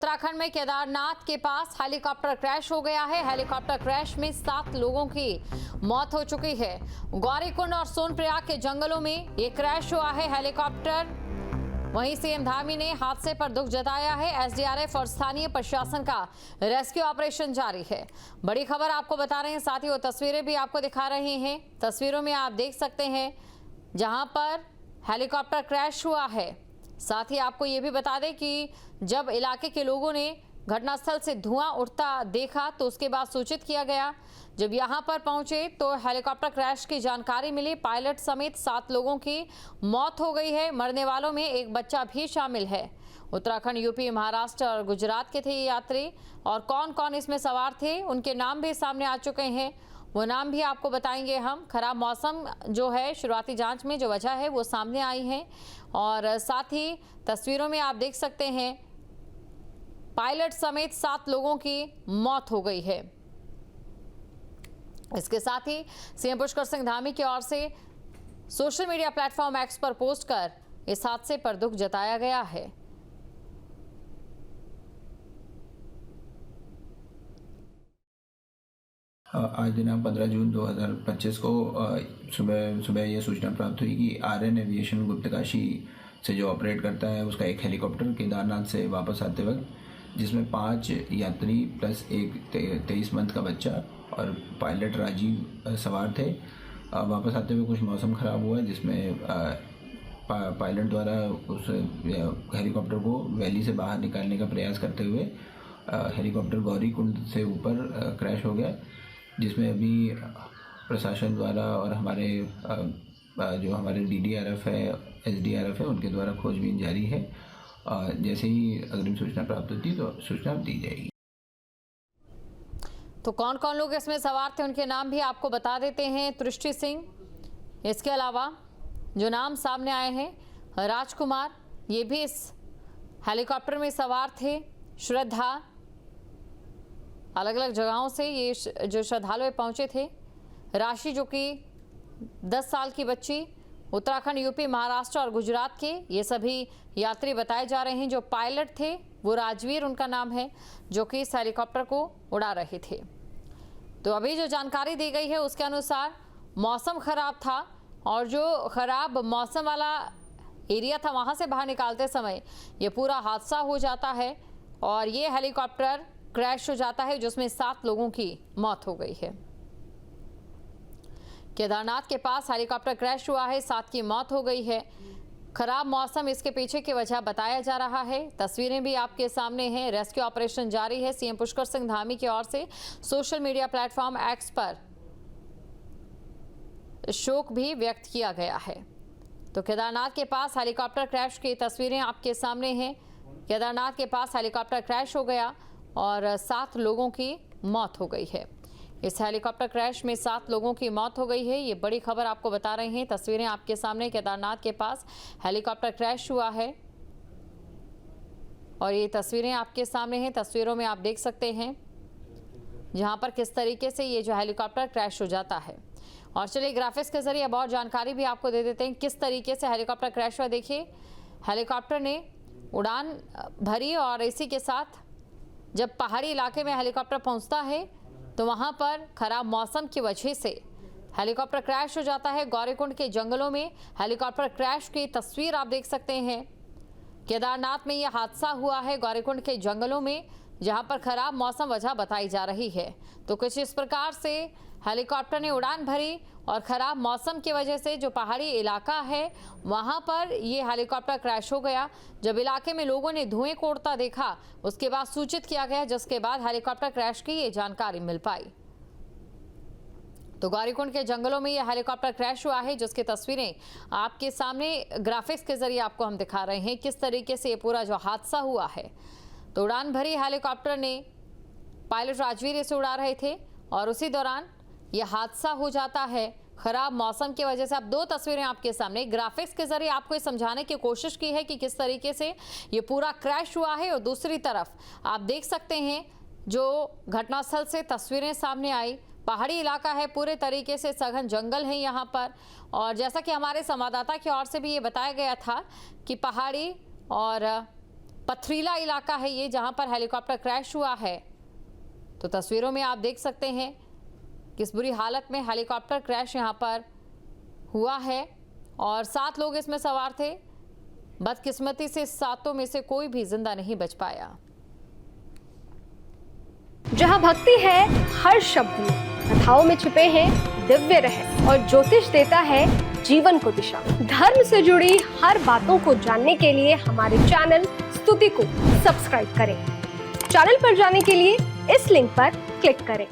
उत्तराखंड में केदारनाथ के पास helicopter crash हो गया है। हेलीकॉप्टर क्रैश में 7 लोगों की मौत हो चुकी है। गौरीकुंड और सोनप्रयाग के जंगलों में ये क्रैश हुआ है हेलीकॉप्टर। वहीं सीएम धामी ने हादसे पर दुख जताया है। एसडीआरएफ और स्थानीय प्रशासन का रेस्क्यू ऑपरेशन जारी है। बड़ी खबर आपको बता रहे हैं, साथ ही वो तस्वीरें भी आपको दिखा रहे हैं। तस्वीरों में आप देख सकते हैं जहां पर हेलीकॉप्टर क्रैश हुआ है। साथ ही आपको ये भी बता दें कि जब इलाके के लोगों ने घटनास्थल से धुआं उठता देखा तो उसके बाद सूचित किया गया। जब यहां पर पहुंचे तो हेलीकॉप्टर क्रैश की जानकारी मिली। पायलट समेत 7 लोगों की मौत हो गई है। मरने वालों में एक बच्चा भी शामिल है। उत्तराखंड, यूपी, महाराष्ट्र और गुजरात के थे ये यात्री, और कौन कौन इसमें सवार थे उनके नाम भी सामने आ चुके हैं। वो नाम भी आपको बताएंगे हम। खराब मौसम जो है, शुरुआती जांच में जो वजह है वो सामने आई है, और साथ ही तस्वीरों में आप देख सकते हैं पायलट समेत 7 लोगों की मौत हो गई है। इसके साथ ही सीएम पुष्कर सिंह धामी की ओर से सोशल मीडिया प्लेटफॉर्म एक्स पर पोस्ट कर इस हादसे पर दुख जताया गया है। आज दिनांक 15 जून 2025 को सुबह ये सूचना प्राप्त हुई कि आर्यन एविएशन गुप्तकाशी से जो ऑपरेट करता है उसका एक हेलीकॉप्टर केदारनाथ से वापस आते वक्त, जिसमें 5 यात्री प्लस एक 23 मंथ का बच्चा और पायलट राजीव सवार थे, वापस आते हुए कुछ मौसम ख़राब हुआ, जिसमें पायलट द्वारा उस हेलीकॉप्टर को वैली से बाहर निकालने का प्रयास करते हुए हेलीकॉप्टर गौरीकुंड से ऊपर क्रैश हो गया, जिसमें अभी प्रशासन द्वारा और जो हमारे डीडीआरएफ है, एसडीआरएफ है, उनके द्वारा खोजबीन जारी है। जैसे ही अग्रिम सूचना प्राप्त होती है तो सूचना दी जाएगी। तो कौन कौन लोग इसमें सवार थे उनके नाम भी आपको बता देते हैं। तृष्टि सिंह, इसके अलावा जो नाम सामने आए हैं, राजकुमार, ये भी इस हेलीकॉप्टर में सवार थे। श्रद्धा, अलग अलग जगहों से ये जो श्रद्धालु पहुंचे थे। राशि, जो कि 10 साल की बच्ची, उत्तराखंड, यूपी, महाराष्ट्र और गुजरात के ये सभी यात्री बताए जा रहे हैं। जो पायलट थे वो राजवीर उनका नाम है, जो कि इस हेलीकॉप्टर को उड़ा रहे थे। तो अभी जो जानकारी दी गई है उसके अनुसार मौसम खराब था, और जो खराब मौसम वाला एरिया था वहां से बाहर निकालते समय ये पूरा हादसा हो जाता है, और ये हेलीकॉप्टर क्रैश हो जाता है, जिसमें 7 लोगों की मौत हो गई है। केदारनाथ के पास हेलीकॉप्टर क्रैश हुआ है, 7 की मौत हो गई है। खराब मौसम इसके पीछे की वजह बताया जा रहा है। तस्वीरें भी आपके सामने हैं। रेस्क्यू ऑपरेशन जारी है। सीएम पुष्कर सिंह धामी की ओर से सोशल मीडिया प्लेटफॉर्म एक्स पर शोक भी व्यक्त किया गया है। तो केदारनाथ के पास हेलीकॉप्टर क्रैश की तस्वीरें आपके सामने हैं। केदारनाथ के पास हेलीकॉप्टर क्रैश हो गया और 7 लोगों की मौत हो गई है। इस हेलीकॉप्टर क्रैश में 7 लोगों की मौत हो गई है। ये बड़ी खबर आपको बता रहे हैं। तस्वीरें आपके सामने, केदारनाथ के पास हेलीकॉप्टर क्रैश हुआ है, और ये तस्वीरें आपके सामने हैं। तस्वीरों में आप देख सकते हैं जहां पर किस तरीके से ये जो हेलीकॉप्टर क्रैश हो जाता है। और चलिए ग्राफिक्स के जरिए अब और जानकारी भी आपको दे देते हैं किस तरीके से हेलीकॉप्टर क्रैश हुआ। देखिए, हेलीकॉप्टर ने उड़ान भरी, और इसी के साथ जब पहाड़ी इलाके में हेलीकॉप्टर पहुंचता है तो वहां पर खराब मौसम की वजह से हेलीकॉप्टर क्रैश हो जाता है। गौरीकुंड के जंगलों में हेलीकॉप्टर क्रैश की तस्वीर आप देख सकते हैं। केदारनाथ में यह हादसा हुआ है, गौरीकुंड के जंगलों में, जहां पर खराब मौसम वजह बताई जा रही है। तो कुछ इस प्रकार से हेलीकॉप्टर ने उड़ान भरी, और खराब मौसम की वजह से जो पहाड़ी इलाका है वहां पर ये हेलीकॉप्टर क्रैश हो गया। जब इलाके में लोगों ने धुएं को उड़ता देखा उसके बाद सूचित किया गया, जिसके बाद हेलीकॉप्टर क्रैश की ये जानकारी मिल पाई। तो गौरीकुंड के जंगलों में ये हेलीकॉप्टर क्रैश हुआ है, जिसकी तस्वीरें आपके सामने ग्राफिक्स के जरिए आपको हम दिखा रहे हैं किस तरीके से ये पूरा जो हादसा हुआ है। तो उड़ान भरी हेलीकॉप्टर ने पायलट राजवीर इसे उड़ा रहे थे, और उसी दौरान यह हादसा हो जाता है खराब मौसम की वजह से। अब 2 तस्वीरें आपके सामने ग्राफिक्स के जरिए आपको समझाने की कोशिश की है कि किस तरीके से ये पूरा क्रैश हुआ है, और दूसरी तरफ आप देख सकते हैं जो घटनास्थल से तस्वीरें सामने आई। पहाड़ी इलाका है, पूरे तरीके से सघन जंगल है यहाँ पर, और जैसा कि हमारे संवाददाता की ओर से भी ये बताया गया था कि पहाड़ी और पथरीला इलाका है ये, जहां पर हेलीकॉप्टर क्रैश हुआ है। तो तस्वीरों में आप देख सकते हैं किस बुरी हालत में हेलीकॉप्टर क्रैश यहां पर हुआ है और 7 लोग इसमें सवार थे। बदकिस्मती से 7 में से कोई भी जिंदा नहीं बच पाया। जहां भक्ति है हर शब्द में, कथाओं में छिपे हैं दिव्य रहस्य और ज्योतिष देता है जीवन को दिशा। धर्म से जुड़ी हर बातों को जानने के लिए हमारे चैनल स्तुति को सब्सक्राइब करें। चैनल पर जाने के लिए इस लिंक पर क्लिक करें।